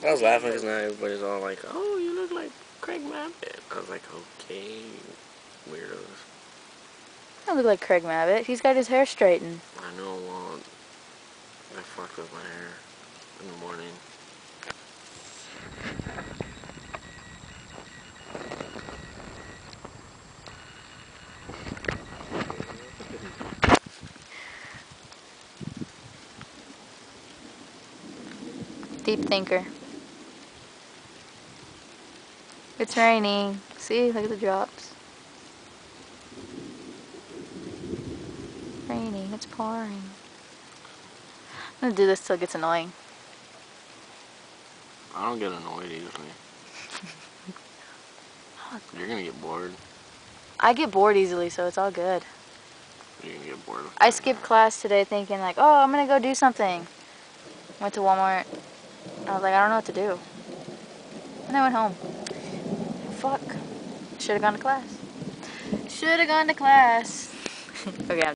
I was laughing because now everybody's all like, "Oh, you look like Craig Mabbitt." I was like, "Okay, weirdos." I look like Craig Mabbitt. He's got his hair straightened. I know. Well, I fucked with my hair in the morning. Deep thinker. It's raining. See, look at the drops. Raining. It's pouring. I'm gonna do this till it gets annoying. I don't get annoyed easily. You're gonna get bored. I get bored easily, so it's all good. You're gonna get bored. I skipped class today thinking like, oh, I'm gonna go do something. Went to Walmart. I was like, I don't know what to do. And I went home. Fuck. Should have gone to class. Should have gone to class. Okay.